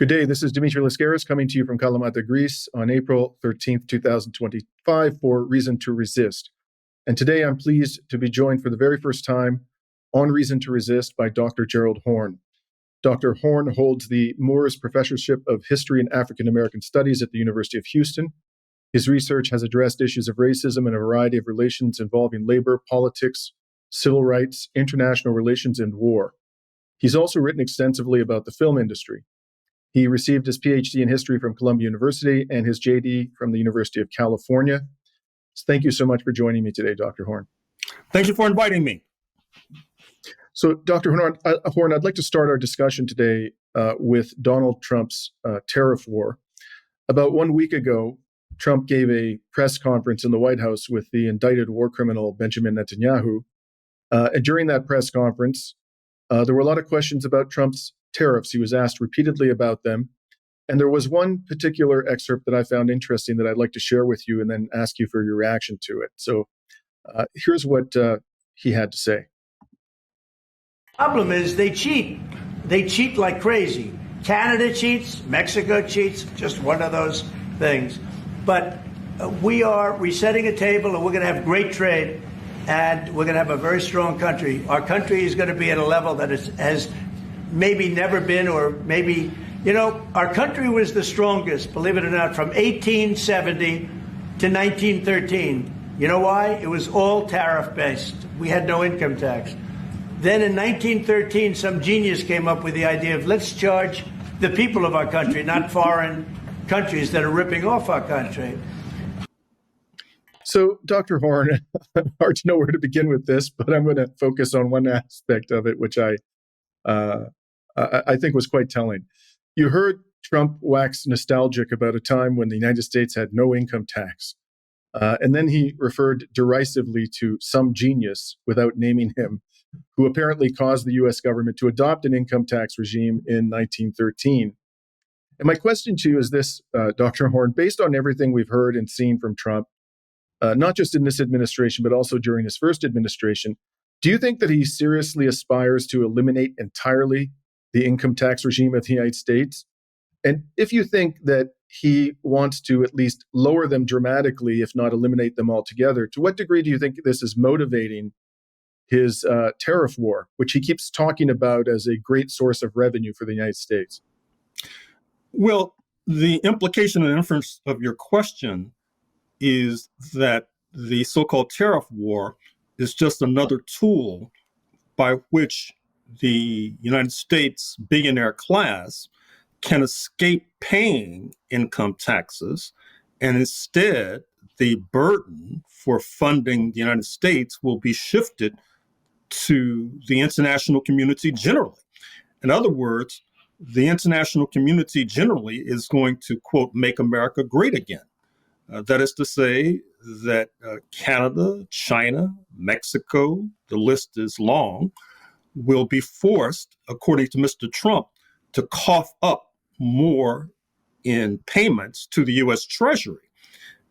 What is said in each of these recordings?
Good day. This is Dimitri Lascaris coming to you from Kalamata, Greece on April 13th, 2025 for Reason to Resist. And today I'm pleased to be joined for the very first time on Reason to Resist by Dr. Gerald Horne. Dr. Horne holds the Moores Professorship of History and African American Studies at the University of Houston. His research has addressed issues of racism and a variety of relations involving labor, politics, civil rights, international relations, and war. He's also written extensively about the film industry. He received his PhD in history from Columbia University and his JD from the University of California. So thank you so much for joining me today, Dr. Horne. Thank you for inviting me. So, Dr. Horne, I'd like to start our discussion today with Donald Trump's tariff war. About 1 week ago, Trump gave a press conference in the White House with the indicted war criminal Benjamin Netanyahu. And during that press conference, there were a lot of questions about Trump's tariffs. He was asked repeatedly about them. And there was one particular excerpt that I found interesting that I'd like to share with you and then ask you for your reaction to it. So here's what he had to say. Problem is they cheat. They cheat like crazy. Canada cheats, Mexico cheats, just one of those things. But we are resetting a table and we're going to have great trade and we're going to have a very strong country. Our country is going to be at a level that has maybe never been, or maybe, our country was the strongest, believe it or not, from 1870 to 1913. You know why? It was all tariff-based. We had no income tax. Then in 1913, some genius came up with the idea of let's charge the people of our country, not foreign countries that are ripping off our country. So, Dr. Horne, hard to know where to begin with this, but I'm going to focus on one aspect of it, which I think was quite telling. You heard Trump wax nostalgic about a time when the United States had no income tax. And then he referred derisively to some genius, without naming him, who apparently caused the U.S. government to adopt an income tax regime in 1913. And my question to you is this, Dr. Horne, based on everything we've heard and seen from Trump, not just in this administration, but also during his first administration, do you think that he seriously aspires to eliminate entirely the income tax regime of the United States? And if you think that he wants to at least lower them dramatically, if not eliminate them altogether, to what degree do you think this is motivating his tariff war, which he keeps talking about as a great source of revenue for the United States? Well, the implication and inference of your question is that the so-called tariff war is just another tool by which the United States billionaire class can escape paying income taxes, and instead the burden for funding the United States will be shifted to the international community generally. In other words, the international community generally is going to, quote, make America great again. That is to say that Canada, China, Mexico, the list is long, will be forced, according to Mr. Trump, to cough up more in payments to the U.S. Treasury.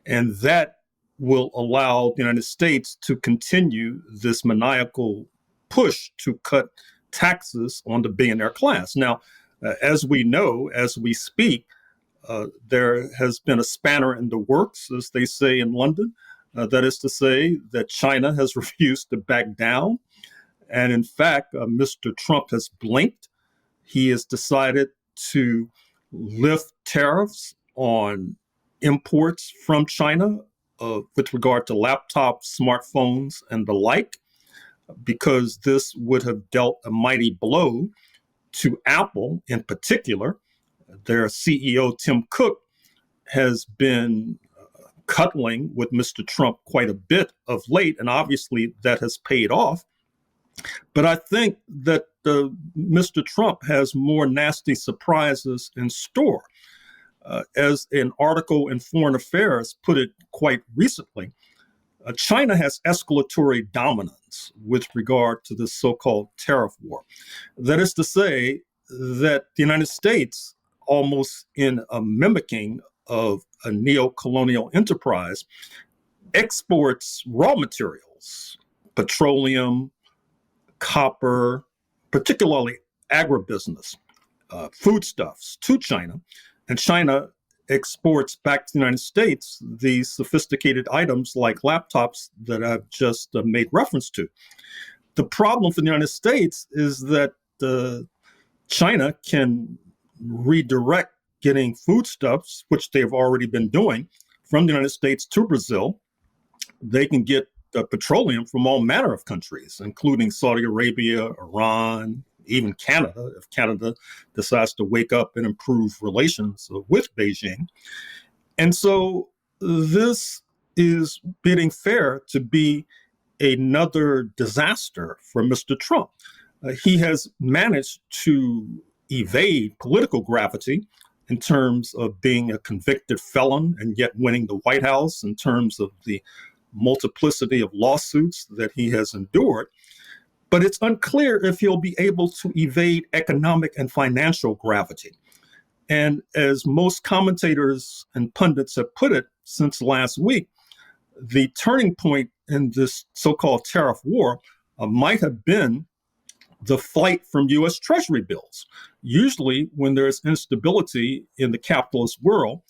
And that will allow the United States to continue this maniacal push to cut taxes on the billionaire class. Now, as we know, as we speak, there has been a spanner in the works, as they say in London. That is to say that China has refused to back down. And in fact, Mr. Trump has blinked. He has decided to lift tariffs on imports from China with regard to laptops, smartphones, and the like, because this would have dealt a mighty blow to Apple in particular. Their CEO, Tim Cook, has been cuddling with Mr. Trump quite a bit of late, and obviously that has paid off. But I think that Mr. Trump has more nasty surprises in store. As an article in Foreign Affairs put it quite recently, China has escalatory dominance with regard to this so-called tariff war. That is to say that the United States, almost in a mimicking of a neo-colonial enterprise, exports raw materials, petroleum, copper, particularly agribusiness, foodstuffs to China, and China exports back to the United States these sophisticated items like laptops that I've just made reference to. The problem for the United States is that China can redirect getting foodstuffs, which they've already been doing, from the United States to Brazil. They can get petroleum from all manner of countries, including Saudi Arabia, Iran, even Canada, if Canada decides to wake up and improve relations with Beijing. And so this is bidding fair to be another disaster for Mr. Trump. He has managed to evade political gravity in terms of being a convicted felon and yet winning the White House, in terms of the multiplicity of lawsuits that he has endured. But it's unclear if he'll be able to evade economic and financial gravity. And as most commentators and pundits have put it since last week, the turning point in this so-called tariff war might have been the flight from U.S. Treasury bills. Usually, when there's instability in the capitalist world,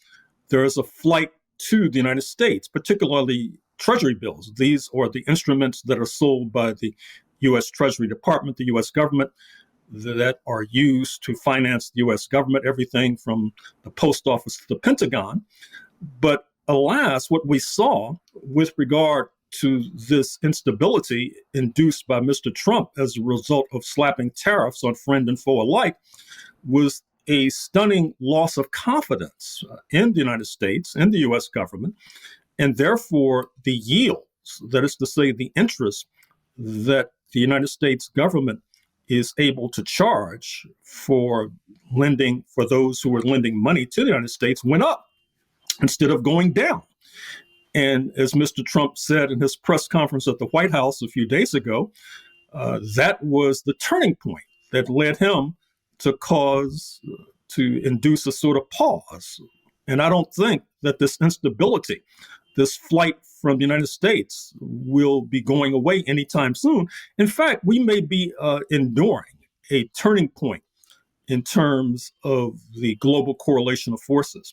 there is a flight to the United States, particularly Treasury bills. These are the instruments that are sold by the U.S. Treasury Department, the U.S. government, that are used to finance the U.S. government, everything from the post office to the Pentagon. But alas, what we saw with regard to this instability induced by Mr. Trump as a result of slapping tariffs on friend and foe alike was a stunning loss of confidence in the United States, in the U.S. government, and therefore the yields, that is to say, the interest that the United States government is able to charge for lending, for those who are lending money to the United States, went up instead of going down. And as Mr. Trump said in his press conference at the White House a few days ago, that was the turning point that led him to induce a sort of pause. And I don't think that this instability, this flight from the United States, will be going away anytime soon. In fact, we may be enduring a turning point in terms of the global correlation of forces.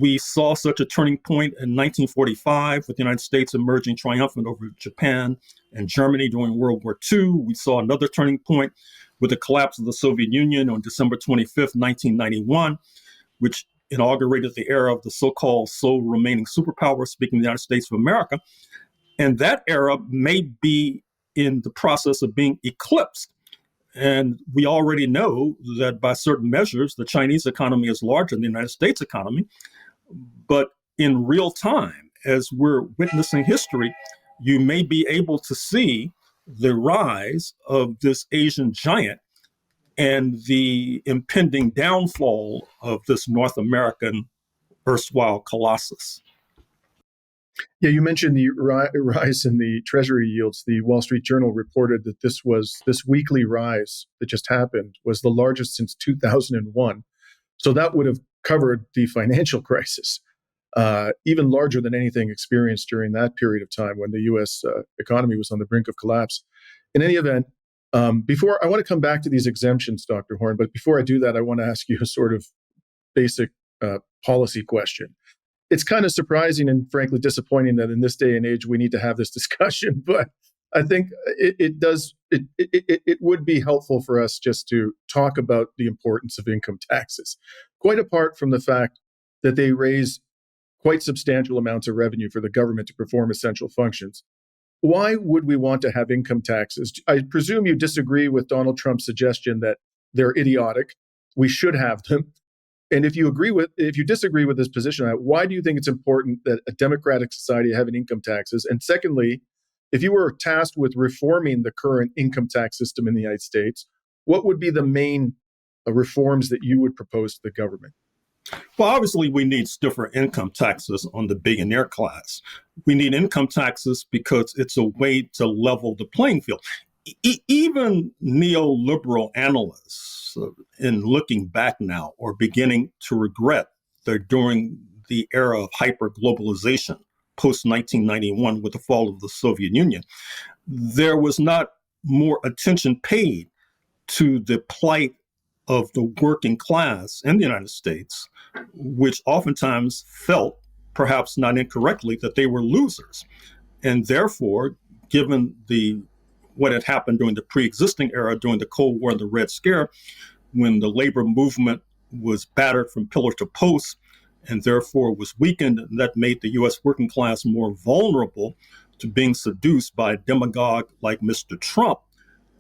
We saw such a turning point in 1945 with the United States emerging triumphant over Japan and Germany during World War II. We saw another turning point with the collapse of the Soviet Union on December 25th, 1991, which inaugurated the era of the so-called sole remaining superpower, speaking of the United States of America. And that era may be in the process of being eclipsed. And we already know that by certain measures, the Chinese economy is larger than the United States economy. But in real time, as we're witnessing history, you may be able to see the rise of this Asian giant and the impending downfall of this North American erstwhile colossus. Yeah, you mentioned the rise in the Treasury yields. The Wall Street Journal reported that this weekly rise that just happened was the largest since 2001. So that would have covered the financial crisis, even larger than anything experienced during that period of time when the U.S. Economy was on the brink of collapse. In any event, before I want to come back to these exemptions, Dr. Horne, but before I do that, I want to ask you a sort of basic policy question. It's kind of surprising and frankly disappointing that in this day and age we need to have this discussion, but I think it would be helpful for us just to talk about the importance of income taxes, quite apart from the fact that they raise quite substantial amounts of revenue for the government to perform essential functions. Why would we want to have income taxes? I presume you disagree with Donald Trump's suggestion that they're idiotic. We should have them. And if you disagree with this position, why do you think it's important that a democratic society have an income taxes? And secondly, if you were tasked with reforming the current income tax system in the United States, what would be the main reforms that you would propose to the government? Well, obviously, we need stiffer income taxes on the billionaire class. We need income taxes because it's a way to level the playing field. Even neoliberal analysts, in looking back now, are beginning to regret that during the era of hyper-globalization, post-1991 with the fall of the Soviet Union, there was not more attention paid to the plight of the working class in the United States, which oftentimes felt, perhaps not incorrectly, that they were losers. And therefore, given what had happened during the pre-existing era, during the Cold War and the Red Scare, when the labor movement was battered from pillar to post and therefore was weakened, and that made the U.S. working class more vulnerable to being seduced by a demagogue like Mr. Trump,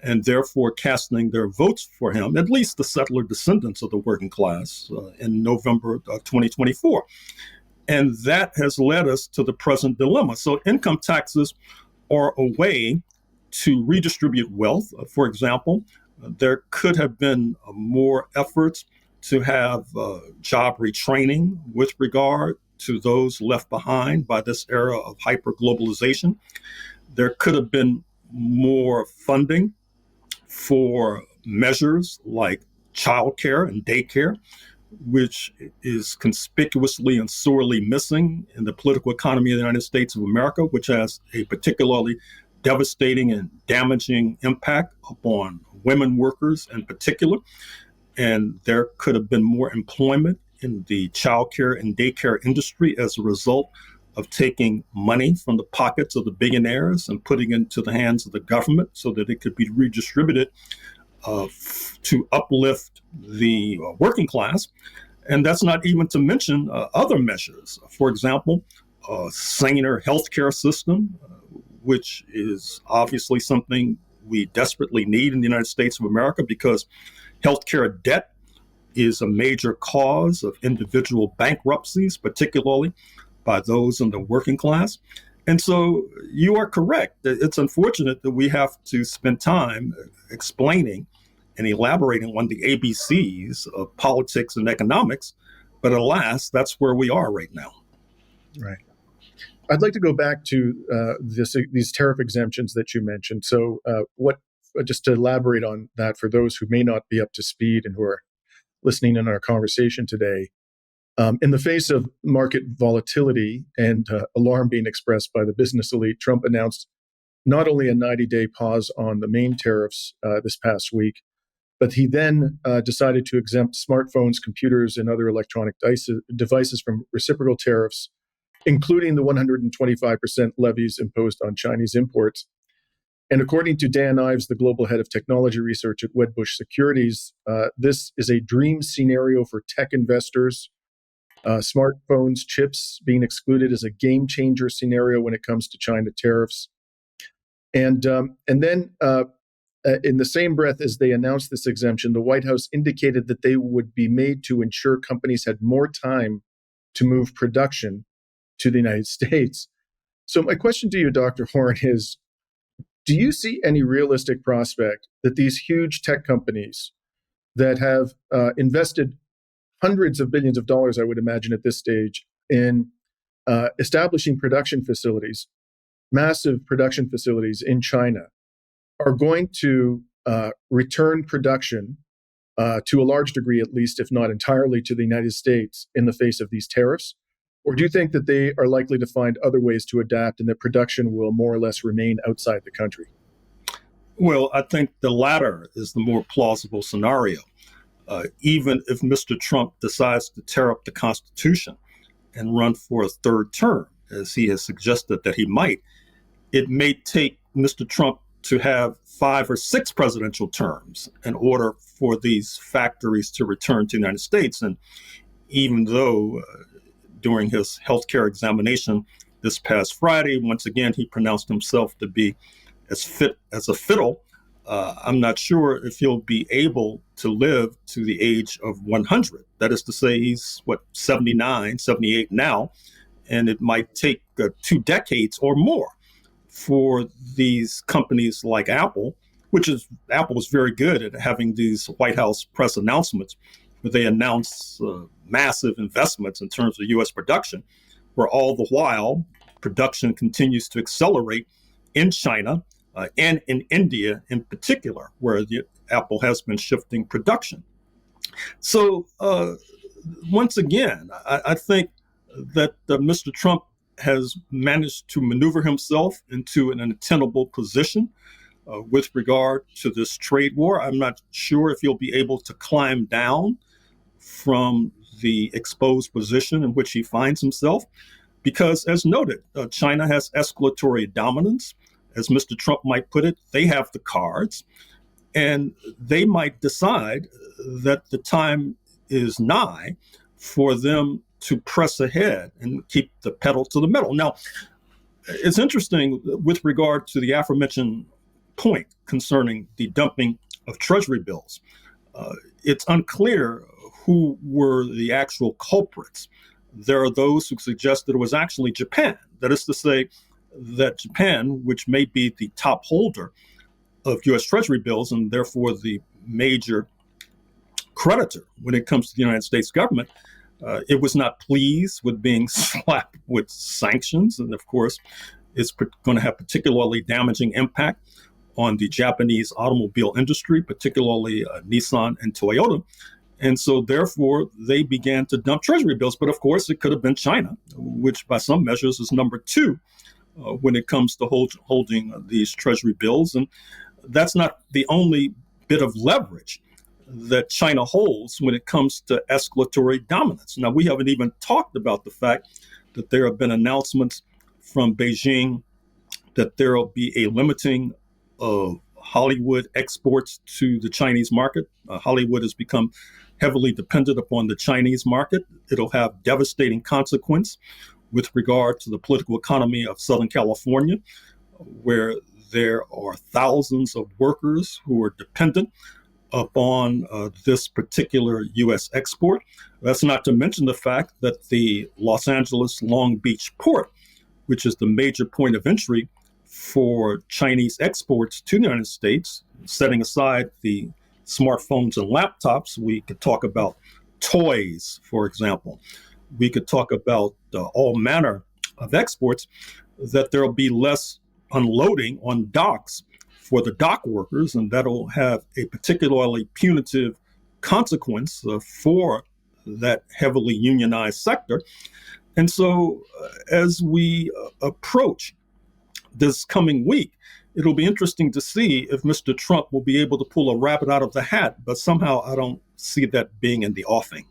and therefore casting their votes for him, at least the settler descendants of the working class, in November of 2024. And that has led us to the present dilemma. So income taxes are a way to redistribute wealth. For example, there could have been more efforts to have job retraining with regard to those left behind by this era of hyper-globalization. There could have been more funding for measures like childcare and daycare, which is conspicuously and sorely missing in the political economy of the United States of America, which has a particularly devastating and damaging impact upon women workers in particular. And there could have been more employment in the childcare and daycare industry as a result of taking money from the pockets of the billionaires and putting it into the hands of the government so that it could be redistributed to uplift the working class. And that's not even to mention other measures. For example, a saner healthcare system, which is obviously something we desperately need in the United States of America because healthcare debt is a major cause of individual bankruptcies, particularly by those in the working class. And so you are correct. It's unfortunate that we have to spend time explaining and elaborating on the ABCs of politics and economics. But alas, that's where we are right now. Right. I'd like to go back to these tariff exemptions that you mentioned. So just to elaborate on that for those who may not be up to speed and who are listening in our conversation today, in the face of market volatility and alarm being expressed by the business elite, Trump announced not only a 90-day pause on the main tariffs this past week, but he then decided to exempt smartphones, computers, and other electronic devices from reciprocal tariffs, including the 125% levies imposed on Chinese imports. And according to Dan Ives, the global head of technology research at Wedbush Securities, this is a dream scenario for tech investors. Smartphones, chips being excluded is a game changer scenario when it comes to China tariffs. And then in the same breath as they announced this exemption, the White House indicated that they would be made to ensure companies had more time to move production to the United States. So my question to you, Dr. Horne, is, do you see any realistic prospect that these huge tech companies that have invested hundreds of billions of dollars, I would imagine at this stage, in establishing production facilities, massive production facilities in China, are going to return production to a large degree, at least, if not entirely, to the United States in the face of these tariffs? Or do you think that they are likely to find other ways to adapt and that production will more or less remain outside the country? Well, I think the latter is the more plausible scenario. Even if Mr. Trump decides to tear up the Constitution and run for a third term, as he has suggested that he might, it may take Mr. Trump to have 5 or 6 presidential terms in order for these factories to return to the United States. And even though during his healthcare examination this past Friday, once again, he pronounced himself to be as fit as a fiddle, I'm not sure if he'll be able to live to the age of 100. That is to say, he's, 79, 78 now, and it might take 2 decades or more for these companies like Apple, Apple is very good at having these White House press announcements where they announce massive investments in terms of U.S. production, where all the while production continues to accelerate in China and in India in particular, where Apple has been shifting production. So once again, I think that Mr. Trump has managed to maneuver himself into an untenable position with regard to this trade war. I'm not sure if he'll be able to climb down from the exposed position in which he finds himself, because, as noted, China has escalatory dominance. As Mr. Trump might put it, they have the cards, and they might decide that the time is nigh for them to press ahead and keep the pedal to the metal. Now, it's interesting with regard to the aforementioned point concerning the dumping of treasury bills. It's unclear who were the actual culprits. There are those who suggest that it was actually Japan. That is to say, that Japan, which may be the top holder of U.S. Treasury bills and therefore the major creditor when it comes to the United States government, it was not pleased with being slapped with sanctions. And of course, it's going to have particularly damaging impact on the Japanese automobile industry, particularly Nissan and Toyota. And so therefore, they began to dump treasury bills. But of course, it could have been China, which by some measures is number two when it comes to holding these treasury bills. And that's not the only bit of leverage that China holds when it comes to escalatory dominance. Now, we haven't even talked about the fact that there have been announcements from Beijing that there will be a limiting of Hollywood exports to the Chinese market. Hollywood has become heavily dependent upon the Chinese market. It'll have devastating consequence with regard to the political economy of Southern California, where there are thousands of workers who are dependent upon this particular U.S. export. That's not to mention the fact that the Los Angeles Long Beach port, which is the major point of entry for Chinese exports to the United States, setting aside the smartphones and laptops, we could talk about toys, for example. We could talk about all manner of exports, that there will be less unloading on docks for the dock workers, and that'll have a particularly punitive consequence for that heavily unionized sector. And so as we approach this coming week, it'll be interesting to see if Mr. Trump will be able to pull a rabbit out of the hat, but somehow I don't see that being in the offing.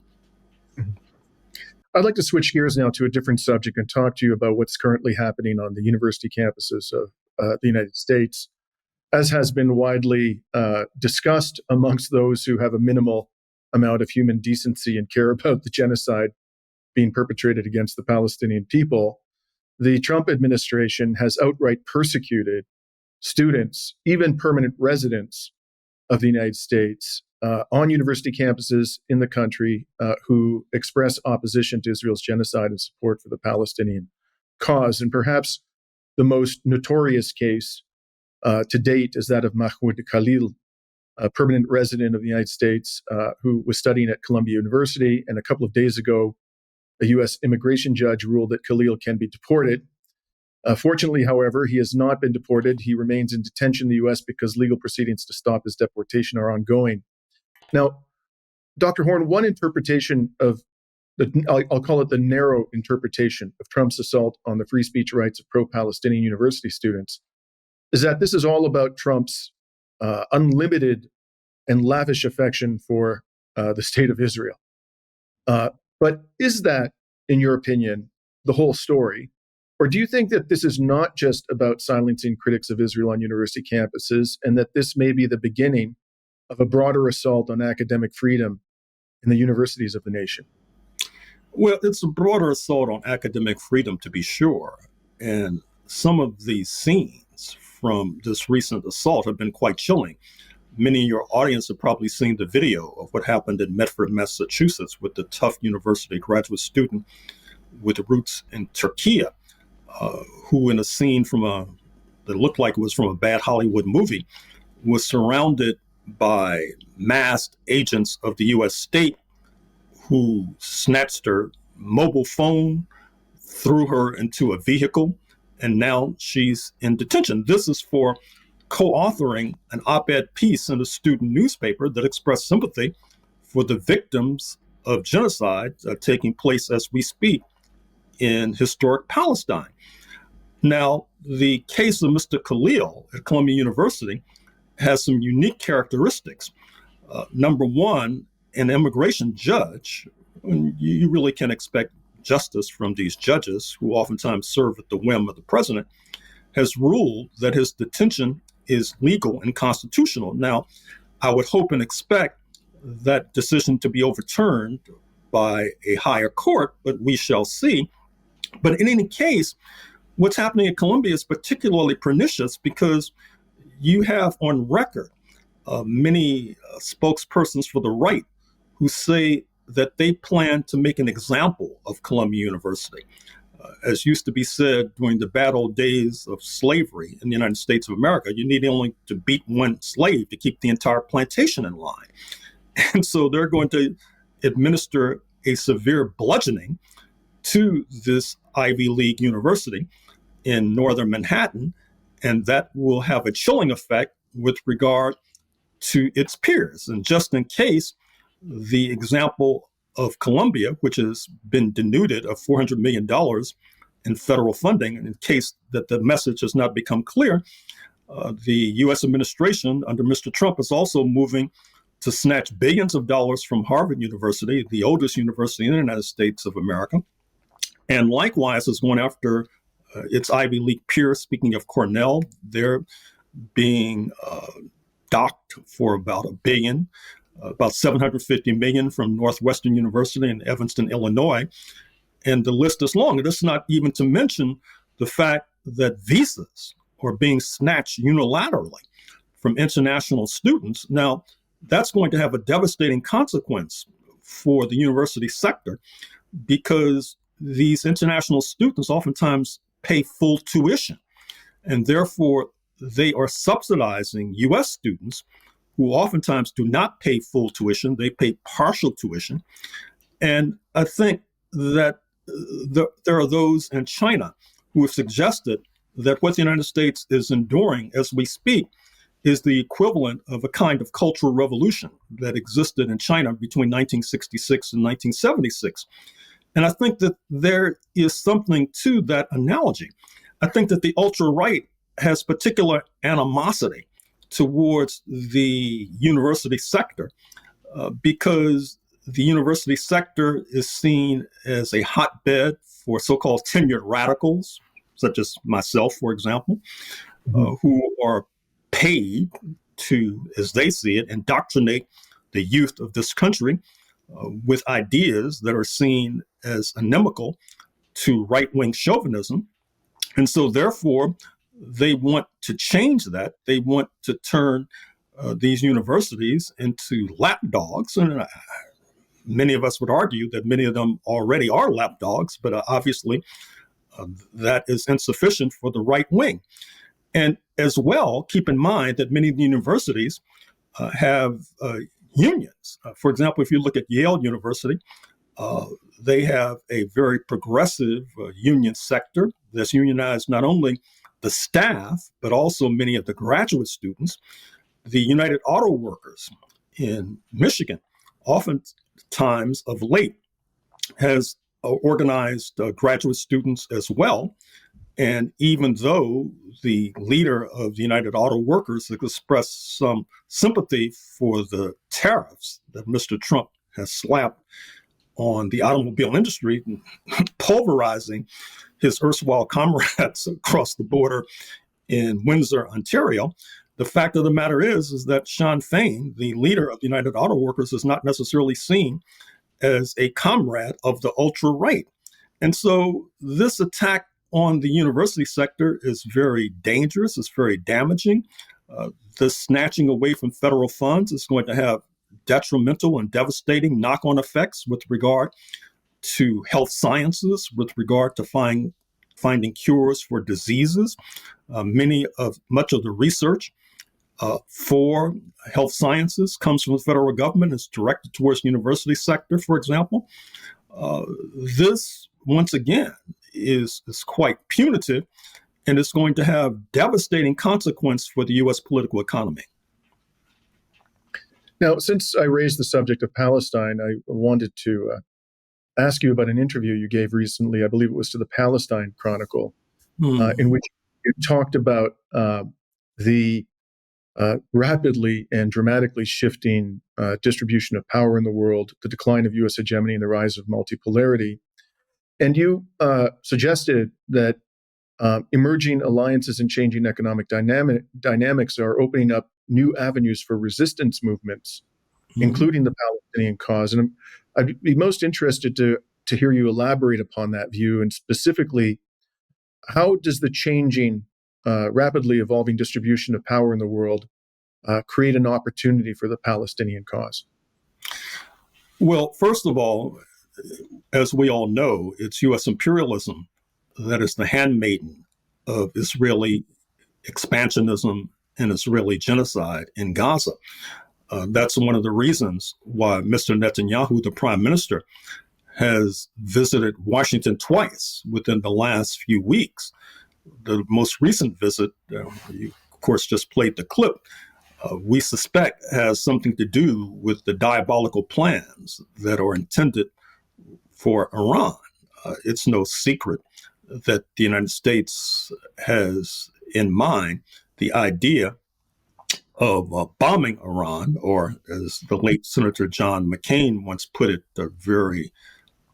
I'd like to switch gears now to a different subject and talk to you about what's currently happening on the university campuses of the United States. As has been widely discussed amongst those who have a minimal amount of human decency and care about the genocide being perpetrated against the Palestinian people, the Trump administration has outright persecuted students, even permanent residents of the United States, on university campuses in the country who express opposition to Israel's genocide and support for the Palestinian cause. And perhaps the most notorious case to date is that of Mahmoud Khalil, a permanent resident of the United States who was studying at Columbia University. And a couple of days ago, a U.S. immigration judge ruled that Khalil can be deported. Fortunately, however, he has not been deported. He remains in detention in the U.S. because legal proceedings to stop his deportation are ongoing. Now, Dr. Horne, one interpretation of I'll call it the narrow interpretation of Trump's assault on the free speech rights of pro-Palestinian university students is that this is all about Trump's unlimited and lavish affection for the state of Israel. But is that, in your opinion, the whole story? Or do you think that this is not just about silencing critics of Israel on university campuses, and that this may be the beginning of a broader assault on academic freedom in the universities of the nation? Well, it's a broader assault on academic freedom, to be sure. And some of the scenes from this recent assault have been quite chilling. Many in your audience have probably seen the video of what happened in Medford, Massachusetts, with the Tufts University graduate student with roots in Turkey, who in a scene that looked like it was from a bad Hollywood movie, was surrounded by masked agents of the U.S. state who snatched her mobile phone, threw her into a vehicle, and now she's in detention. This is for co-authoring an op-ed piece in a student newspaper that expressed sympathy for the victims of genocide taking place as we speak in historic Palestine. Now, the case of Mr. Khalil at Columbia University has some unique characteristics. Number one, an immigration judge, and you really can expect justice from these judges who oftentimes serve at the whim of the president, has ruled that his detention is legal and constitutional. Now, I would hope and expect that decision to be overturned by a higher court, but we shall see. But in any case, what's happening at Columbia is particularly pernicious because you have on record many spokespersons for the right who say that they plan to make an example of Columbia University. As used to be said during the bad old days of slavery in the United States of America, you need only to beat one slave to keep the entire plantation in line. And so they're going to administer a severe bludgeoning to this Ivy League university in northern Manhattan, and that will have a chilling effect with regard to its peers. And just in case, the example of Columbia, which has been denuded of $400 million in federal funding, and in case that the message has not become clear, the U.S. administration under Mr. Trump is also moving to snatch billions of dollars from Harvard University, the oldest university in the United States of America, and likewise is going after its Ivy League peers. Speaking of Cornell, they're being docked for about $1 billion, about $750 million from Northwestern University in Evanston, Illinois. And the list is long. And this is not even to mention the fact that visas are being snatched unilaterally from international students. Now, that's going to have a devastating consequence for the university sector because these international students oftentimes pay full tuition, and therefore they are subsidizing U.S. students who oftentimes do not pay full tuition. They pay partial tuition. And I think that there are those in China who have suggested that what the United States is enduring as we speak is the equivalent of a kind of cultural revolution that existed in China between 1966 and 1976. And I think that there is something to that analogy. I think that the ultra-right has particular animosity towards the university sector because the university sector is seen as a hotbed for so-called tenured radicals, such as myself, for example, who are paid to, as they see it, indoctrinate the youth of this country with ideas that are seen as inimical to right-wing chauvinism. And so therefore, they want to change that. They want to turn these universities into lapdogs. And many of us would argue that many of them already are lapdogs, but obviously that is insufficient for the right wing. And as well, keep in mind that many of the universities have unions. For example, if you look at Yale University, they have a very progressive union sector that's unionized not only the staff, but also many of the graduate students. The United Auto Workers in Michigan, oftentimes of late, has organized graduate students as well. And even though the leader of the United Auto Workers has expressed some sympathy for the tariffs that Mr. Trump has slapped on the automobile industry, pulverizing his erstwhile comrades across the border in Windsor, Ontario, the fact of the matter is that Sean Fain, the leader of the United Auto Workers, is not necessarily seen as a comrade of the ultra-right. And so this attack on the university sector is very dangerous. It's very damaging. The snatching away from federal funds is going to have detrimental and devastating knock-on effects with regard to health sciences, with regard to finding cures for diseases. Much of the research for health sciences comes from the federal government. It's directed towards the university sector, for example. This, once again, is quite punitive, and it's going to have devastating consequence for the U.S. political economy. Now, since I raised the subject of Palestine, I wanted to ask you about an interview you gave recently. I believe it was to the Palestine Chronicle, in which you talked about the rapidly and dramatically shifting distribution of power in the world, the decline of U.S. hegemony, and the rise of multipolarity. And you suggested that emerging alliances and changing economic dynamics are opening up new avenues for resistance movements, including the Palestinian cause. And I'd be most interested to hear you elaborate upon that view, and specifically, how does the changing, rapidly evolving distribution of power in the world create an opportunity for the Palestinian cause? Well, first of all, as we all know, it's U.S. imperialism that is the handmaiden of Israeli expansionism and Israeli genocide in Gaza. That's one of the reasons why Mr. Netanyahu, the prime minister, has visited Washington twice within the last few weeks. The most recent visit, you of course just played the clip, we suspect has something to do with the diabolical plans that are intended for Iran. It's no secret that the United States has in mind the idea of bombing Iran, or as the late Senator John McCain once put it very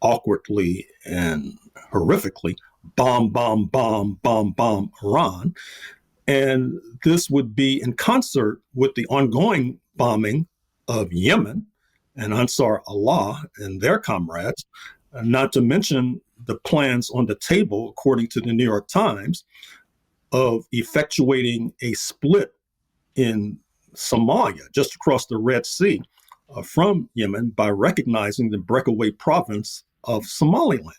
awkwardly and horrifically, bomb, bomb, bomb, bomb, bomb Iran. And this would be in concert with the ongoing bombing of Yemen and Ansar Allah and their comrades, not to mention the plans on the table, according to the New York Times, of effectuating a split in Somalia, just across the Red Sea from Yemen, by recognizing the breakaway province of Somaliland.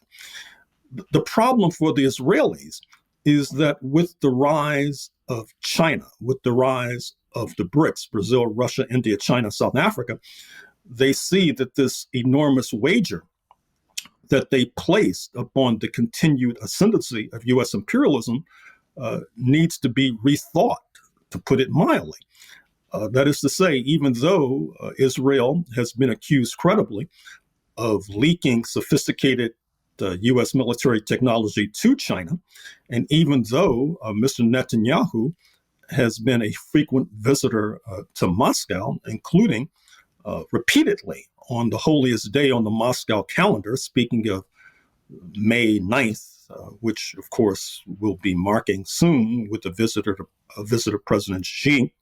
The problem for the Israelis is that with the rise of China, with the rise of the BRICS, Brazil, Russia, India, China, South Africa, they see that this enormous wager that they placed upon the continued ascendancy of U.S. imperialism needs to be rethought, to put it mildly. That is to say, even though Israel has been accused credibly of leaking sophisticated U.S. military technology to China, and even though Mr. Netanyahu has been a frequent visitor to Moscow, including repeatedly on the holiest day on the Moscow calendar, speaking of May 9th, which of course will be marking soon with a visit of President Xi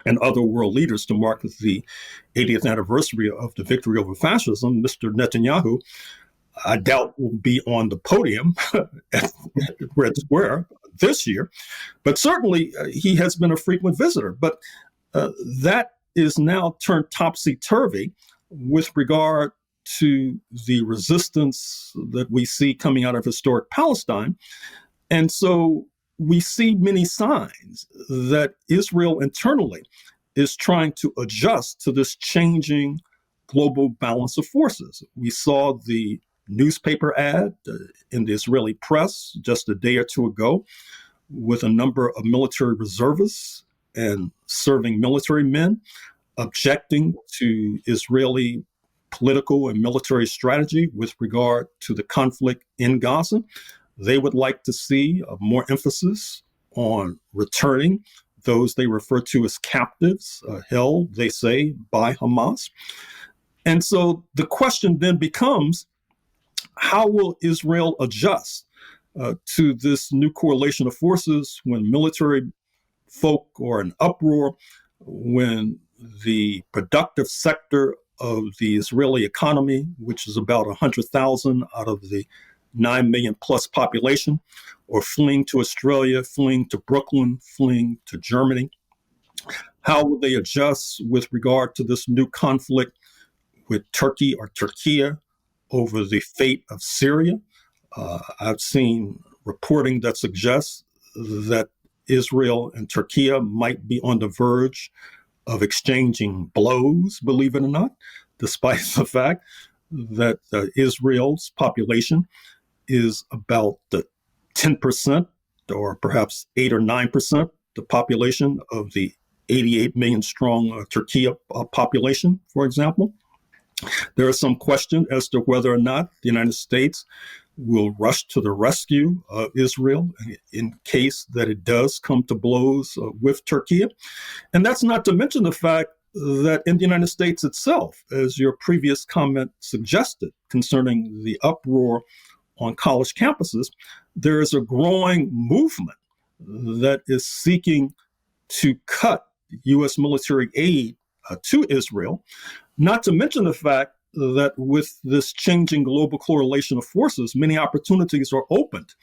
and other world leaders to mark the 80th anniversary of the victory over fascism. Mr. Netanyahu, I doubt, will be on the podium at Red Square this year, but certainly he has been a frequent visitor. But that is now turned topsy-turvy with regard to the resistance that we see coming out of historic Palestine. And so we see many signs that Israel internally is trying to adjust to this changing global balance of forces. We saw the newspaper ad in the Israeli press just a day or two ago with a number of military reservists and serving military men objecting to Israeli political and military strategy with regard to the conflict in Gaza. They would like to see more emphasis on returning those they refer to as captives, held, they say, by Hamas. And so the question then becomes, how will Israel adjust to this new correlation of forces when military folk are in uproar, when the productive sector of the Israeli economy, which is about 100,000 out of the 9 million plus population, or fleeing to Australia, fleeing to Brooklyn, fleeing to Germany? How will they adjust with regard to this new conflict with Turkey or Turkey over the fate of Syria? I've seen reporting that suggests that Israel and Turkey might be on the verge of exchanging blows, believe it or not, despite the fact that Israel's population is about the 10% or perhaps 8 or 9% the population of the 88 million strong Turkey population, for example. There is some question as to whether or not the United States will rush to the rescue of Israel in case that it does come to blows with Turkey. And that's not to mention the fact that in the United States itself, as your previous comment suggested concerning the uproar on college campuses, there is a growing movement that is seeking to cut U.S. military aid to Israel, not to mention the fact that with this changing global correlation of forces, many opportunities are opened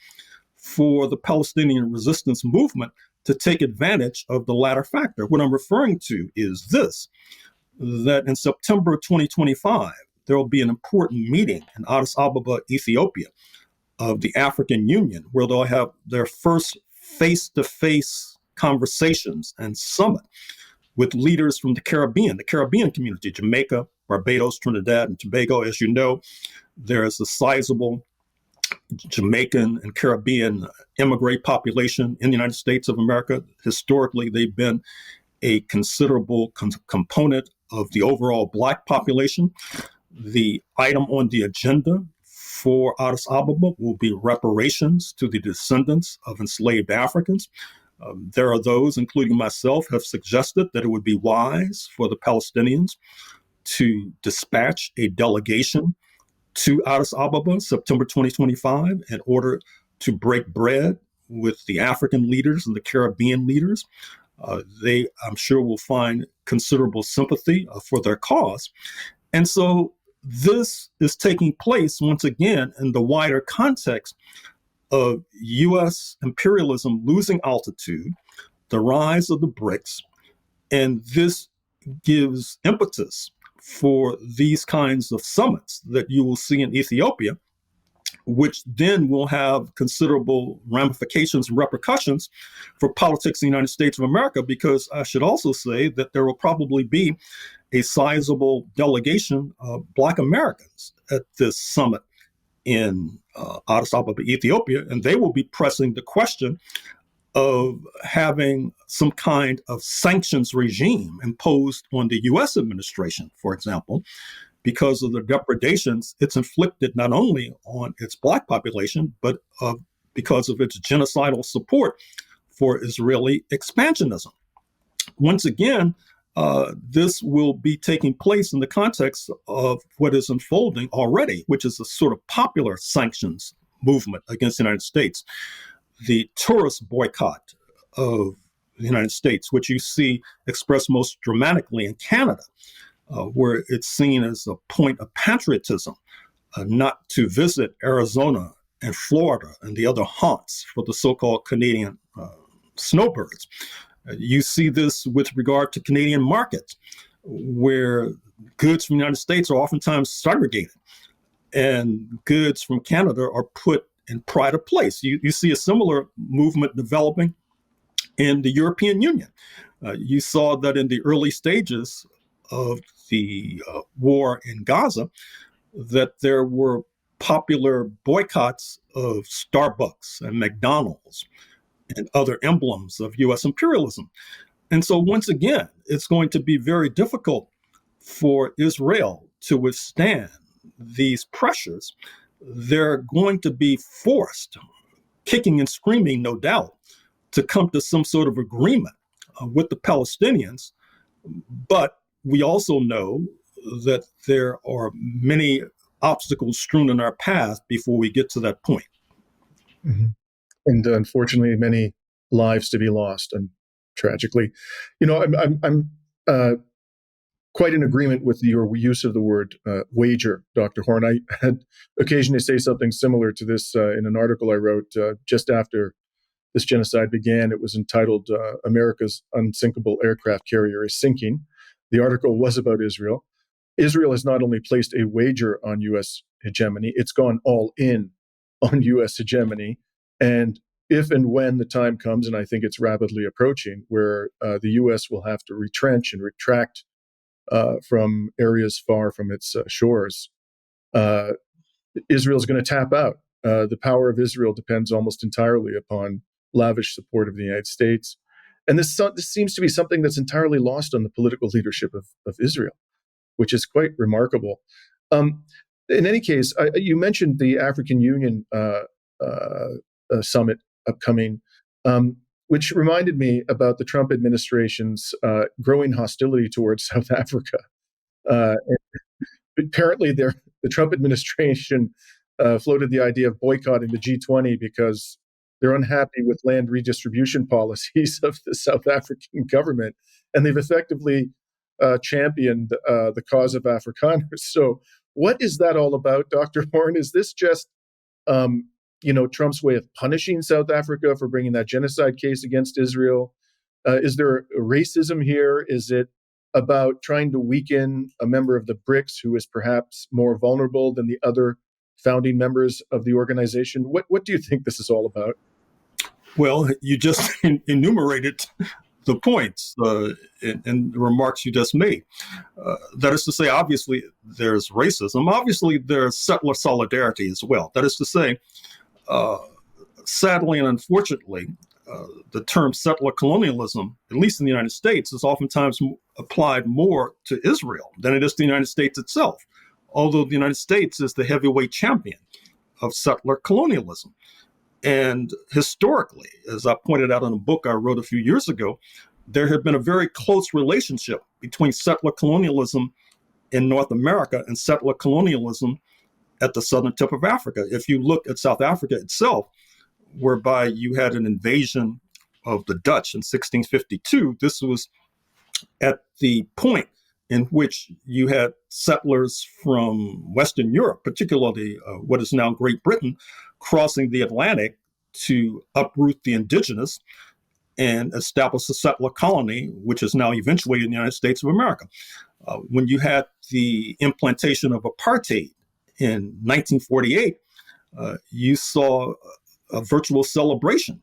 for the Palestinian resistance movement to take advantage of the latter factor. What I'm referring to is this, that in September 2025, there will be an important meeting in Addis Ababa, Ethiopia, of the African Union, where they'll have their first face-to-face conversations and summit with leaders from the Caribbean community, Jamaica, Barbados, Trinidad, and Tobago. As you know, there is a sizable Jamaican and Caribbean immigrant population in the United States of America. Historically, they've been a considerable component of the overall Black population. The item on the agenda for Addis Ababa will be reparations to the descendants of enslaved Africans. There are those, including myself, have suggested that it would be wise for the Palestinians to dispatch a delegation to Addis Ababa, September 2025, in order to break bread with the African leaders and the Caribbean leaders. They, I'm sure, will find considerable sympathy for their cause. And so this is taking place, once again, in the wider context of U.S. imperialism losing altitude, the rise of the BRICS, and this gives impetus for these kinds of summits that you will see in Ethiopia, which then will have considerable ramifications and repercussions for politics in the United States of America, because I should also say that there will probably be a sizable delegation of Black Americans at this summit in Addis Ababa, Ethiopia, and they will be pressing the question of having some kind of sanctions regime imposed on the U.S. administration, for example, because of the depredations it's inflicted not only on its Black population, but because of its genocidal support for Israeli expansionism. Once again, this will be taking place in the context of what is unfolding already, which is a sort of popular sanctions movement against the United States. The tourist boycott of the United States, which you see expressed most dramatically in Canada, where it's seen as a point of patriotism not to visit Arizona and Florida and the other haunts for the so-called Canadian snowbirds. You see this with regard to Canadian markets, where goods from the United States are oftentimes segregated and goods from Canada are put in pride of place. You see a similar movement developing in the European Union. You saw that in the early stages of the war in Gaza, that there were popular boycotts of Starbucks and McDonald's and other emblems of U.S. imperialism. And so once again, it's going to be very difficult for Israel to withstand these pressures. They're going to be forced, kicking and screaming, no doubt, to come to some sort of agreement with the Palestinians. But we also know that there are many obstacles strewn in our path before we get to that point. Mm-hmm. And unfortunately, many lives to be lost. And tragically, I'm quite in agreement with your use of the word wager, Dr. Horne. I had occasion to say something similar to this in an article I wrote just after this genocide began. It was entitled America's Unsinkable Aircraft Carrier is Sinking. The article was about Israel. Israel has not only placed a wager on U.S. hegemony, it's gone all in on U.S. hegemony. And if and when the time comes, and I think it's rapidly approaching, where the U.S. will have to retrench and retract from areas far from its shores, Israel's going to tap out. The power of Israel depends almost entirely upon lavish support of the United States. And this seems to be something that's entirely lost on the political leadership of Israel, which is quite remarkable. in any case, you mentioned the African Union summit upcoming, which reminded me about the Trump administration's growing hostility towards South Africa. Apparently, the Trump administration floated the idea of boycotting the G20 because they're unhappy with land redistribution policies of the South African government, and they've effectively championed the cause of Afrikaners. So, what is that all about, Dr. Horne? Is this just Trump's way of punishing South Africa for bringing that genocide case against Israel? Is there racism here? Is it about trying to weaken a member of the BRICS who is perhaps more vulnerable than the other founding members of the organization? What do you think this is all about? Well, you just enumerated the points in the remarks you just made. That is to say, obviously, there's racism. Obviously, there's settler solidarity as well. That is to say, sadly and unfortunately, the term settler colonialism, at least in the United States, is oftentimes applied more to Israel than it is to the United States itself, although the United States is the heavyweight champion of settler colonialism. And historically, as I pointed out in a book I wrote a few years ago, there had been a very close relationship between settler colonialism in North America and settler colonialism at the southern tip of Africa. If you look at South Africa itself, whereby you had an invasion of the Dutch in 1652, this was at the point in which you had settlers from Western Europe, particularly what is now Great Britain, crossing the Atlantic to uproot the indigenous and establish a settler colony, which is now eventuated in the United States of America. When you had the implantation of apartheid in 1948, you saw a virtual celebration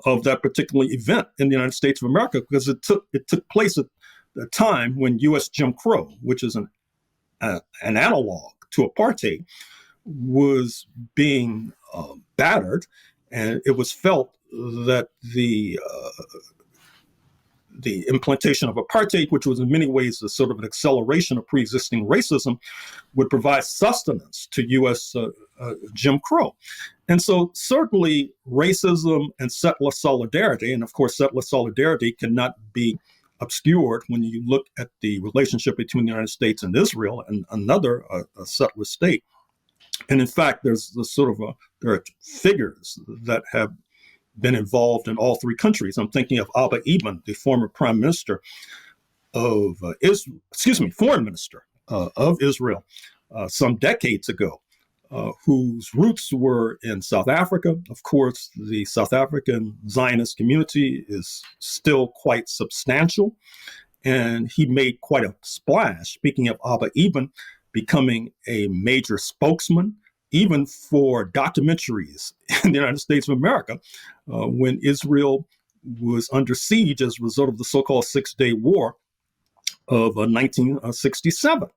of that particular event in the United States of America, because it took place at a time when U.S. Jim Crow, which is an analog to apartheid, was being battered, and it was felt that the implementation of apartheid, which was in many ways a sort of an acceleration of pre-existing racism, would provide sustenance to U.S. Jim Crow. And so certainly racism and settler solidarity, and of course settler solidarity cannot be obscured when you look at the relationship between the United States and Israel and another settler state. And in fact, there are figures that have been involved in all three countries. I'm thinking of Abba Eban, the former prime minister of foreign minister of Israel some decades ago, whose roots were in South Africa. Of course, the South African Zionist community is still quite substantial, and he made quite a splash, speaking of Abba Eban, becoming a major spokesman, even for documentaries in the United States of America, when Israel was under siege as a result of the so-called Six-Day War of 1967.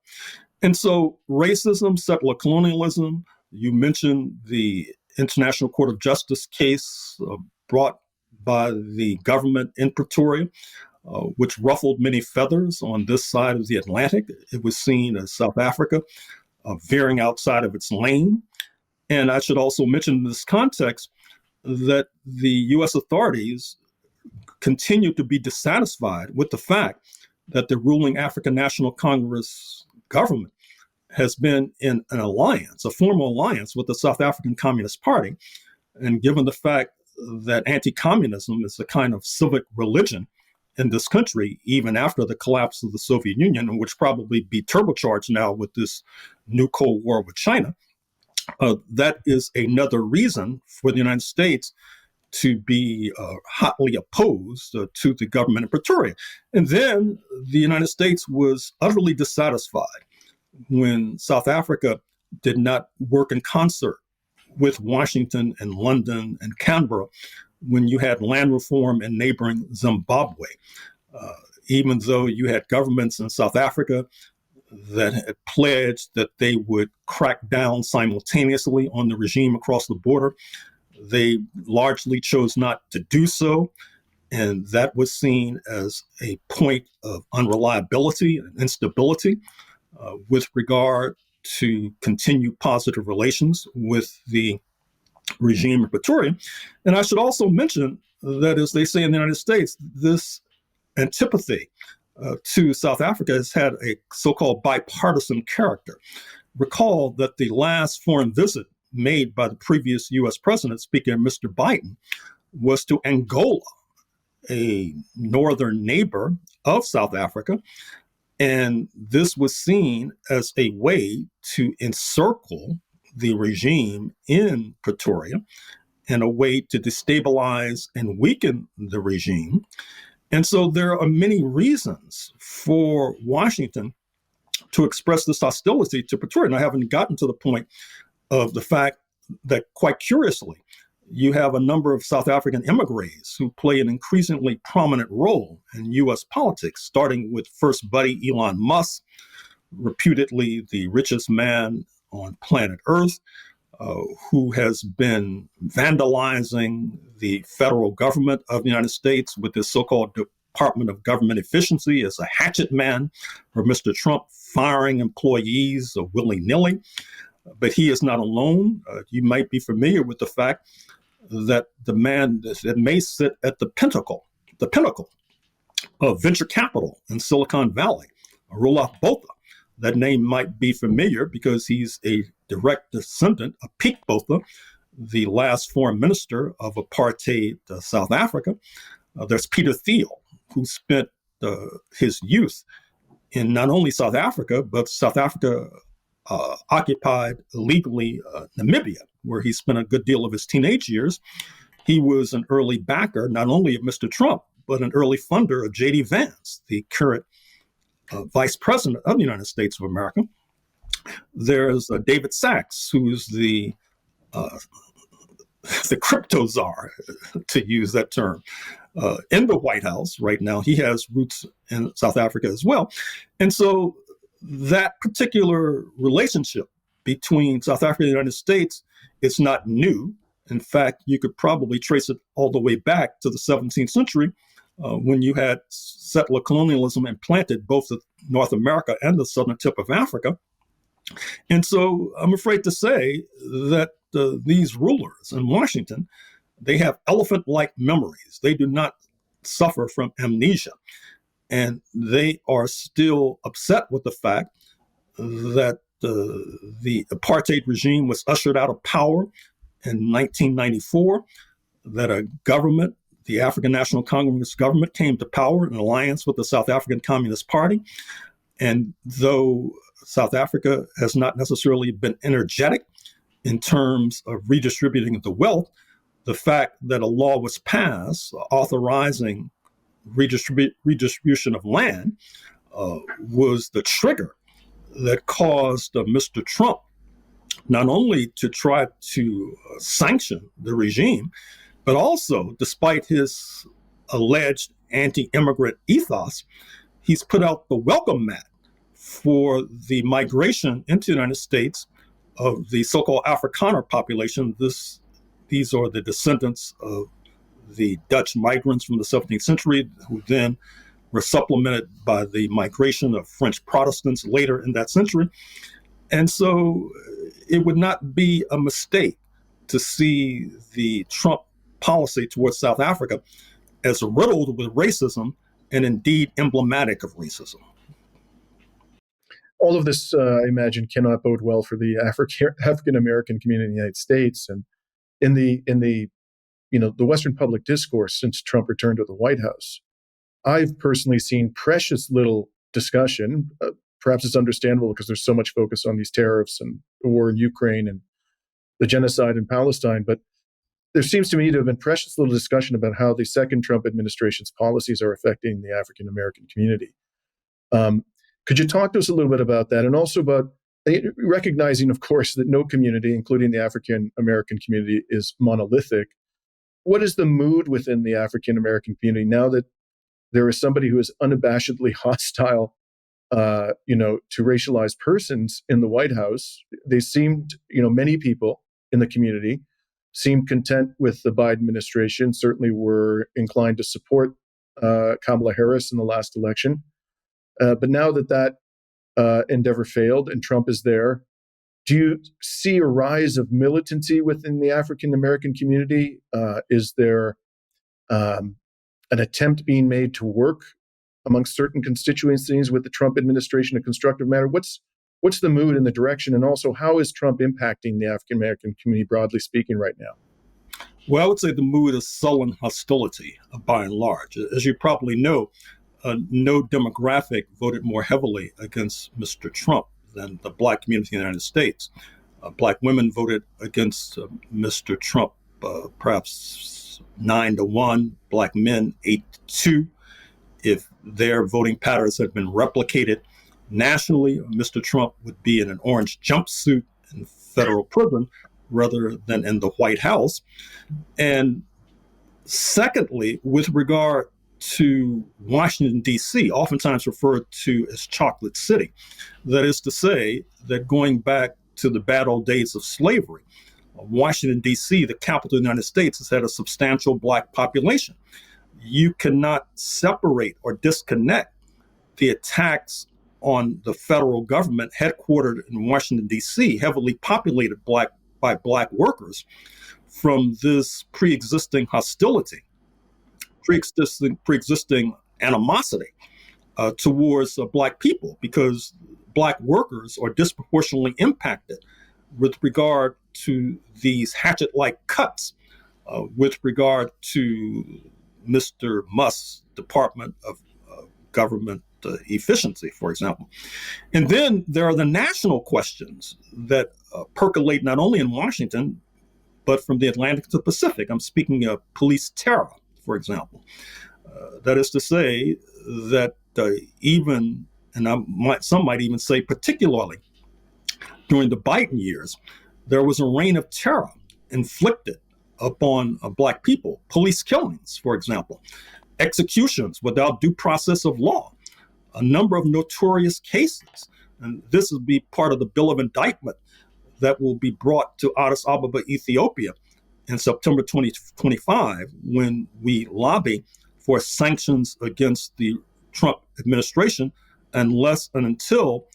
And so racism, settler colonialism, you mentioned the International Court of Justice case brought by the government in Pretoria, which ruffled many feathers on this side of the Atlantic. It was seen as South Africa veering outside of its lane. And I should also mention in this context that the U.S. authorities continue to be dissatisfied with the fact that the ruling African National Congress government has been in an alliance, a formal alliance with the South African Communist Party. And given the fact that anti-communism is a kind of civic religion in this country, even after the collapse of the Soviet Union, and which probably be turbocharged now with this new Cold War with China, that is another reason for the United States to be hotly opposed to the government in Pretoria. And then the United States was utterly dissatisfied when South Africa did not work in concert with Washington and London and Canberra when you had land reform in neighboring Zimbabwe. Even though you had governments in South Africa that had pledged that they would crack down simultaneously on the regime across the border, they largely chose not to do so. And that was seen as a point of unreliability and instability with regard to continue positive relations with the regime in Pretoria. And I should also mention that, as they say in the United States, this antipathy to South Africa has had a so-called bipartisan character. Recall that the last foreign visit made by the previous U.S. president, Speaker Mr. Biden, was to Angola, a northern neighbor of South Africa. And this was seen as a way to encircle the regime in Pretoria and a way to destabilize and weaken the regime. And so there are many reasons for Washington to express this hostility to Pretoria. And I haven't gotten to the point of the fact that, quite curiously, you have a number of South African immigrants who play an increasingly prominent role in U.S. politics, starting with First Buddy Elon Musk, reputedly the richest man on planet Earth, who has been vandalizing the federal government of the United States with this so-called Department of Government Efficiency as a hatchet man, or Mr. Trump firing employees willy-nilly. But he is not alone. You might be familiar with the fact that the man that may sit at the pinnacle of venture capital in Silicon Valley, Roelof Botha. That name might be familiar because he's a direct descendant of Pete Botha, the last foreign minister of apartheid South Africa. There's Peter Thiel, who spent his youth in not only South Africa, but South Africa occupied illegally Namibia, where he spent a good deal of his teenage years. He was an early backer, not only of Mr. Trump, but an early funder of J.D. Vance, the current vice president of the United States of America. There's David Sachs, who's the crypto czar, to use that term, in the White House right now. He has roots in South Africa as well. And so that particular relationship between South Africa and the United States is not new. In fact, you could probably trace it all the way back to the 17th century, when you had settler colonialism implanted both the North America and the southern tip of Africa. And so I'm afraid to say that these rulers in Washington, they have elephant-like memories. They do not suffer from amnesia. And they are still upset with the fact that the apartheid regime was ushered out of power in 1994, that a government, the African National Congress government, came to power in alliance with the South African Communist Party. And though South Africa has not necessarily been energetic in terms of redistributing the wealth, the fact that a law was passed authorizing redistribution of land was the trigger that caused Mr. Trump not only to try to sanction the regime, but also, despite his alleged anti-immigrant ethos, he's put out the welcome mat for the migration into the United States of the so-called Afrikaner population. These are the descendants of the Dutch migrants from the 17th century, who then were supplemented by the migration of French Protestants later in that century. And so it would not be a mistake to see the Trump policy towards South Africa as riddled with racism and indeed emblematic of racism. All of this, I imagine, cannot bode well for the African American community in the United States. And in the Western public discourse since Trump returned to the White House, I've personally seen precious little discussion. Perhaps it's understandable because there's so much focus on these tariffs and the war in Ukraine and the genocide in Palestine. But there seems to me to have been precious little discussion about how the second Trump administration's policies are affecting the African American community. Could you talk to us a little bit about that, and also about recognizing, of course, that no community, including the African American community, is monolithic? What is the mood within the African American community now that there is somebody who is unabashedly hostile, to racialized persons in the White House? They seemed, many people in the community seemed content with the Biden administration, certainly were inclined to support Kamala Harris in the last election. But now that endeavor failed and Trump is there, Do you see a rise of militancy within the African American community? Is there an attempt being made to work amongst certain constituencies with the Trump administration in a constructive manner? What's the mood and the direction, and also how is Trump impacting the African American community broadly speaking right now? Well, I would say the mood is sullen hostility, by and large. As you probably know, no demographic voted more heavily against Mr. Trump than the Black community in the United States. Black women voted against Mr. Trump perhaps 9-1, Black men 8-2. If their voting patterns had been replicated nationally, Mr. Trump would be in an orange jumpsuit in federal prison rather than in the White House. And secondly, with regard to Washington, D.C., oftentimes referred to as Chocolate City, that is to say that going back to the bad old days of slavery, Washington, D.C., the capital of the United States, has had a substantial Black population. You cannot separate or disconnect the attacks on the federal government headquartered in Washington, D.C., heavily populated by Black workers, from this pre-existing hostility, pre-existing animosity towards Black people, because Black workers are disproportionately impacted with regard to these hatchet-like cuts with regard to Mr. Musk's Department of Government Efficiency, for example. And then there are the national questions that percolate not only in Washington, but from the Atlantic to the Pacific. I'm speaking of police terror, for example. That is to say that even, and some might even say particularly, during the Biden years, there was a reign of terror inflicted upon Black people. Police killings, for example, executions without due process of law, a number of notorious cases. And this will be part of the bill of indictment that will be brought to Addis Ababa, Ethiopia in September 2025, when we lobby for sanctions against the Trump administration unless and until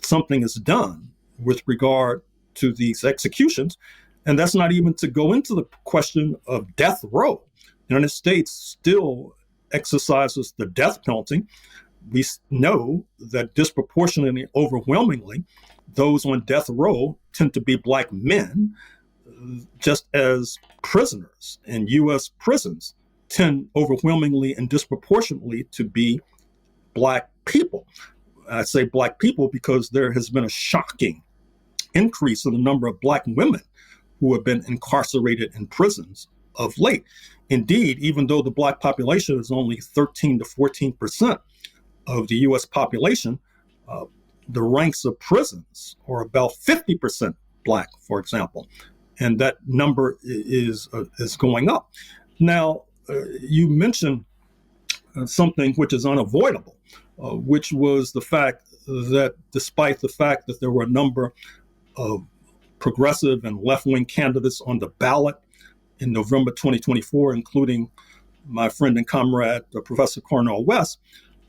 something is done with regard to these executions. And that's not even to go into the question of death row. The United States still exercises the death penalty. We know that disproportionately, overwhelmingly, those on death row tend to be Black men, just as prisoners in U.S. prisons tend overwhelmingly and disproportionately to be Black people. I say Black people because there has been a shocking increase in the number of Black women who have been incarcerated in prisons of late. Indeed, even though the Black population is only 13 to 14% of the U.S. population, the ranks of prisons are about 50% Black, for example, and that number is going up. Now, you mentioned something which is unavoidable, which was the fact that despite the fact that there were a number of progressive and left-wing candidates on the ballot in November 2024, including my friend and comrade, Professor Cornel West,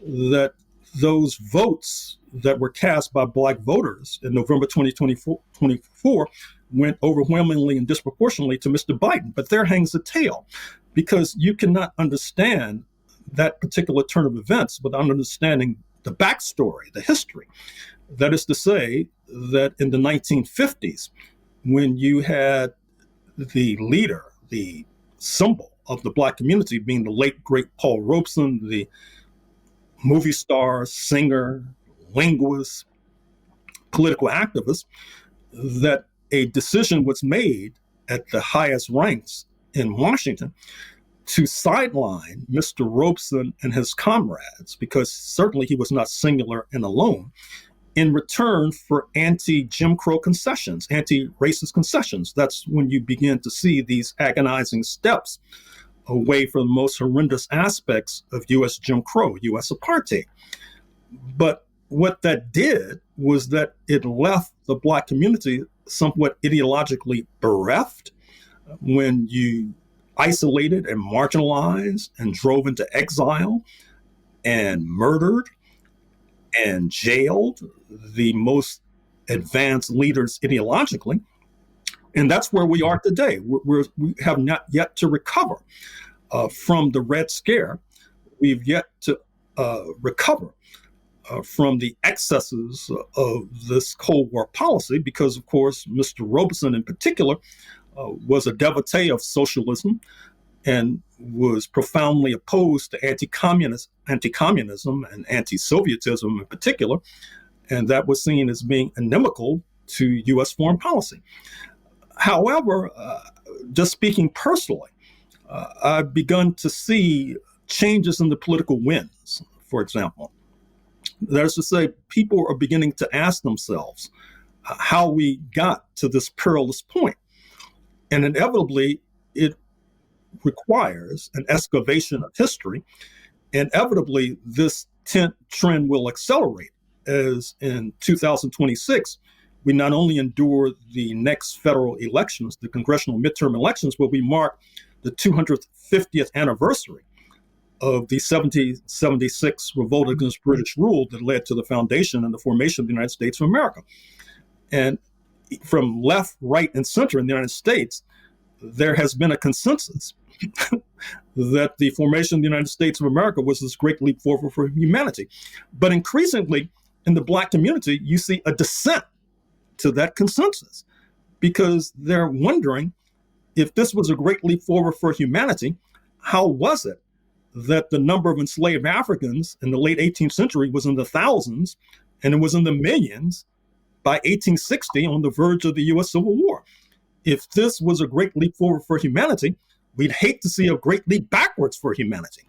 that those votes that were cast by Black voters in November 2024 went overwhelmingly and disproportionately to Mr. Biden. But there hangs a tail, because you cannot understand that particular turn of events without understanding the backstory, the history. That is to say that in the 1950s, when you had the leader, the symbol of the Black community being the late, great Paul Robeson, the movie star, singer, linguist, political activist, that a decision was made at the highest ranks in Washington to sideline Mr. Robeson and his comrades, because certainly he was not singular and alone, in return for anti-Jim Crow concessions, anti-racist concessions. That's when you begin to see these agonizing steps away from the most horrendous aspects of U.S. Jim Crow, U.S. apartheid. But what that did was that it left the Black community somewhat ideologically bereft when you isolated and marginalized and drove into exile and murdered and jailed the most advanced leaders ideologically. And that's where we are today. We have not yet to recover from the Red Scare. We've yet to recover from the excesses of this Cold War policy, because, of course, Mr. Robeson in particular was a devotee of socialism and was profoundly opposed to anti-communism and anti-Sovietism in particular, and that was seen as being inimical to U.S. foreign policy. However, just speaking personally, I've begun to see changes in the political winds, for example. That is to say, people are beginning to ask themselves how we got to this perilous point. And inevitably, it requires an excavation of history. Inevitably, this trend will accelerate, as in 2026, we not only endure the next federal elections, the congressional midterm elections, but we mark the 250th anniversary of the 1776 revolt against British rule that led to the foundation and the formation of the United States of America. And from left, right, and center in the United States, there has been a consensus that the formation of the United States of America was this great leap forward for humanity. But increasingly, in the Black community, you see a dissent to that consensus, because they're wondering, if this was a great leap forward for humanity, how was it that the number of enslaved Africans in the late 18th century was in the thousands, and it was in the millions by 1860 on the verge of the U.S. Civil War? If this was a great leap forward for humanity, we'd hate to see a great leap backwards for humanity.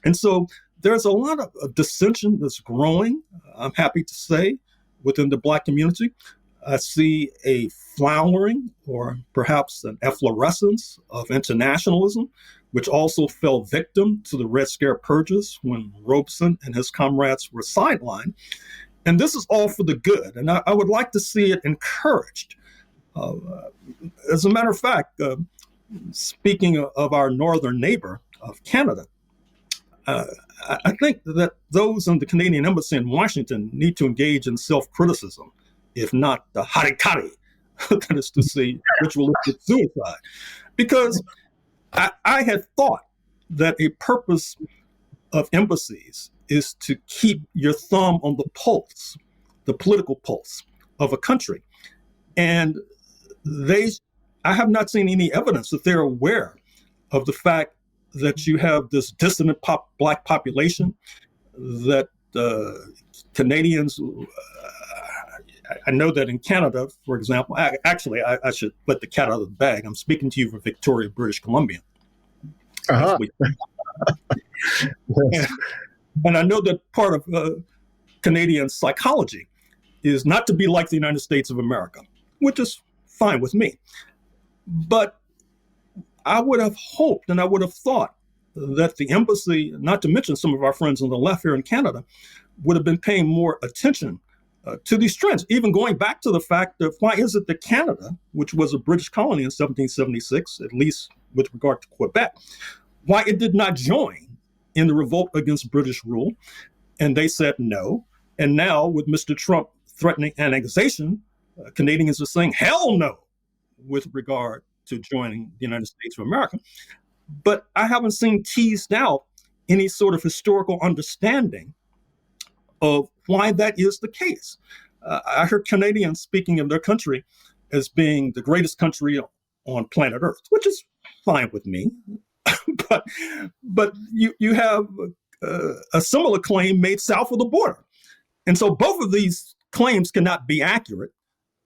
And so there's a lot of dissension that's growing, I'm happy to say, within the Black community. I see a flowering, or perhaps an efflorescence, of internationalism, which also fell victim to the Red Scare purges when Robeson and his comrades were sidelined. And this is all for the good, and I would like to see it encouraged. As a matter of fact, speaking of our northern neighbor of Canada, I think that those in the Canadian Embassy in Washington need to engage in self-criticism, if not the harikari, that is to say, ritualistic suicide. Because I had thought that a purpose of embassies is to keep your thumb on the pulse, the political pulse of a country. And I have not seen any evidence that they're aware of the fact that you have this dissident Black population, that Canadians, I know that in Canada, for example, I should let the cat out of the bag. I'm speaking to you from Victoria, British Columbia. Uh-huh. And I know that part of Canadian psychology is not to be like the United States of America, which is fine with me. But I would have hoped and I would have thought that the embassy, not to mention some of our friends on the left here in Canada, would have been paying more attention to these trends, even going back to the fact of why is it that Canada, which was a British colony in 1776, at least with regard to Quebec, why it did not join in the revolt against British rule. And they said no. And now with Mr. Trump threatening annexation, Canadians are saying hell no with regard to joining the United States of America. But I haven't seen teased out any sort of historical understanding of why that is the case. I heard Canadians speaking of their country as being the greatest country on planet Earth, which is fine with me. but you have a similar claim made south of the border. And so both of these claims cannot be accurate.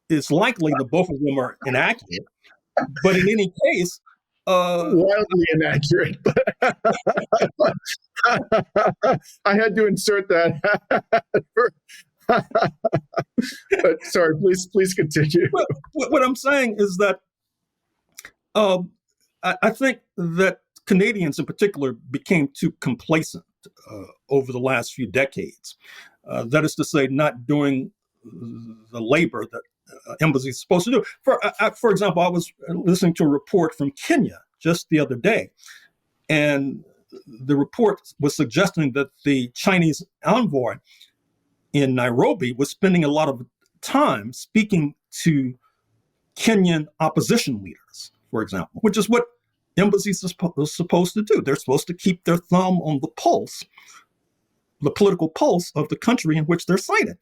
It's likely that both of them are inaccurate. But in any case, wildly inaccurate. I had to insert that. But sorry, please continue. What I'm saying is that I think that Canadians in particular became too complacent over the last few decades. That is to say, not doing the labor that embassies are supposed to do. For example, I was listening to a report from Kenya just the other day, and the report was suggesting that the Chinese envoy in Nairobi was spending a lot of time speaking to Kenyan opposition leaders, for example, which is what embassies are supposed to do. They're supposed to keep their thumb on the pulse, the political pulse of the country in which they're cited.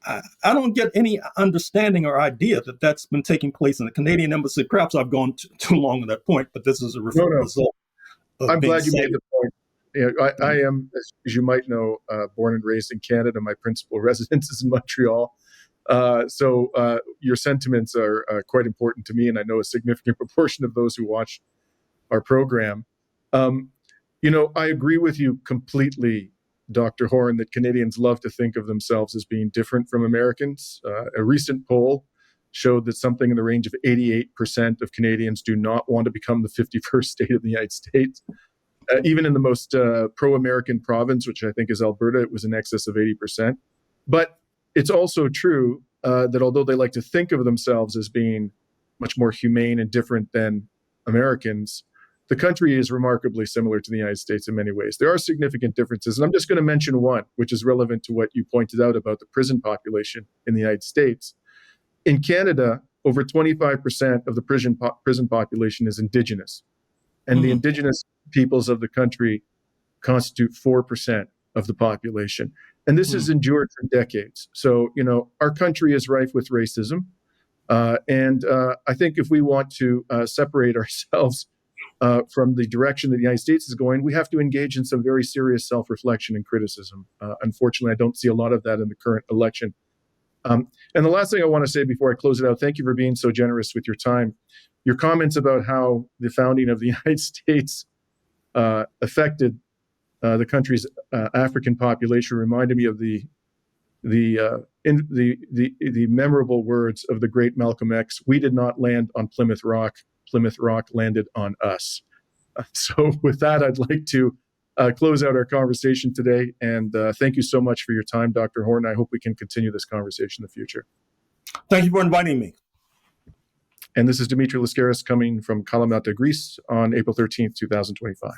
I don't get any understanding or idea that that's been taking place in the Canadian embassy. Perhaps I've gone too long on that point, but this is a result. I'm glad you made the point. I am, as you might know, born and raised in Canada. My principal residence is in Montreal. So your sentiments are quite important to me, and I know a significant proportion of those who watch our program. I agree with you completely, Dr. Horne, that Canadians love to think of themselves as being different from Americans. A recent poll showed that something in the range of 88% of Canadians do not want to become the 51st state of the United States. Even in the most pro-American province, which I think is Alberta, it was in excess of 80%. But it's also true that although they like to think of themselves as being much more humane and different than Americans, the country is remarkably similar to the United States in many ways. There are significant differences, and I'm just going to mention one, which is relevant to what you pointed out about the prison population in the United States. In Canada, over 25% of the prison population is Indigenous, and the Indigenous peoples of the country constitute 4% of the population. And this has endured for decades. So, our country is rife with racism. And I think if we want to separate ourselves from the direction that the United States is going, we have to engage in some very serious self-reflection and criticism. Unfortunately, I don't see a lot of that in the current election. And the last thing I want to say before I close it out, thank you for being so generous with your time. Your comments about how the founding of the United States affected the country's African population reminded me of the memorable words of the great Malcolm X. We did not land on Plymouth Rock. Plymouth Rock landed on us. So with that, I'd like to close out our conversation today. And thank you so much for your time, Dr. Horne. I hope we can continue this conversation in the future. Thank you for inviting me. And this is Dimitri Lascaris coming from Kalamata, Greece on April 13th, 2025.